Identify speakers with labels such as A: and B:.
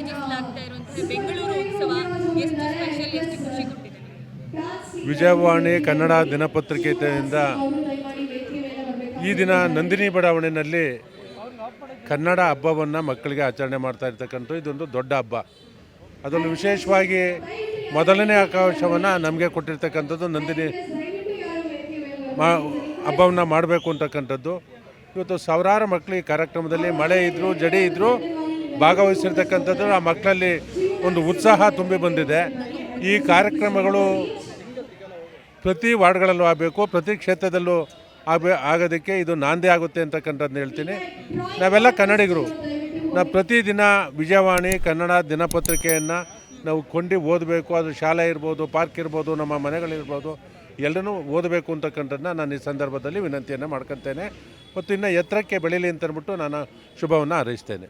A: ಆಯೋಜಿಸಲಾಗ್ತಾ ಇರುವಂತಹ ಬೆಂಗಳೂರು ಉತ್ಸವ ಎಷ್ಟು ಸ್ಪೆಷಲ್, ಎಷ್ಟು ಖುಷಿ ಕೊಟ್ಟಿದೆ?
B: ವಿಜಯವಾಣಿ ಕನ್ನಡ ದಿನಪತ್ರಿಕೆಯಿಂದ ಈ ದಿನ ನಂದಿನಿ ಬಡಾವಣೆಯಲ್ಲಿ ಕನ್ನಡ ಹಬ್ಬವನ್ನು ಮಕ್ಕಳಿಗೆ ಆಚರಣೆ ಮಾಡ್ತಾ ಇರ್ತಕ್ಕಂಥ ಇದೊಂದು ದೊಡ್ಡ ಹಬ್ಬ. ಅದರಲ್ಲೂ ವಿಶೇಷವಾಗಿ ಮೊದಲನೇ ಅವಕಾಶವನ್ನು ನಮಗೆ ಕೊಟ್ಟಿರ್ತಕ್ಕಂಥದ್ದು ನಂದಿನಿ ಹಬ್ಬವನ್ನು ಮಾಡಬೇಕು ಅಂತಕ್ಕಂಥದ್ದು. ಇವತ್ತು ಸಾವಿರಾರು ಮಕ್ಕಳು ಈ ಕಾರ್ಯಕ್ರಮದಲ್ಲಿ ಮಳೆ ಇದ್ದರೂ ಜಡಿ ಇದ್ದರೂ ಭಾಗವಹಿಸಿರ್ತಕ್ಕಂಥದ್ದು. ಆ ಮಕ್ಕಳಲ್ಲಿ ಒಂದು ಉತ್ಸಾಹ ತುಂಬಿ ಬಂದಿದೆ. ಈ ಕಾರ್ಯಕ್ರಮಗಳು ಪ್ರತಿ ವಾರ್ಡ್ಗಳಲ್ಲೂ ಆಗಬೇಕು, ಪ್ರತಿ ಕ್ಷೇತ್ರದಲ್ಲೂ ಆಗೋದಕ್ಕೆ ಇದು ನಾಂದಿ ಆಗುತ್ತೆ ಅಂತಕ್ಕಂಥದ್ದನ್ನ ಹೇಳ್ತೀನಿ. ನಾವೆಲ್ಲ ಕನ್ನಡಿಗರು, ನಾವು ಪ್ರತಿದಿನ ವಿಜಯವಾಣಿ ಕನ್ನಡ ದಿನಪತ್ರಿಕೆಯನ್ನು ನಾವು ಕೊಂಡು ಓದಬೇಕು. ಅದು ಶಾಲೆ ಇರ್ಬೋದು, ಪಾರ್ಕ್ ಇರ್ಬೋದು, ನಮ್ಮ ಮನೆಗಳಿರ್ಬೋದು, ಎಲ್ಲರೂ ಓದಬೇಕು ಅಂತಕ್ಕಂಥದ್ದನ್ನ ನಾನು ಈ ಸಂದರ್ಭದಲ್ಲಿ ವಿನಂತಿಯನ್ನು ಮಾಡ್ಕೊತೇನೆ. ಮತ್ತು ಇನ್ನು ಎತ್ತರಕ್ಕೆ ಬೆಳೀಲಿ ಅಂತಂದ್ಬಿಟ್ಟು ನಾನು ಶುಭವನ್ನು ಹಾರೈಸ್ತೇನೆ.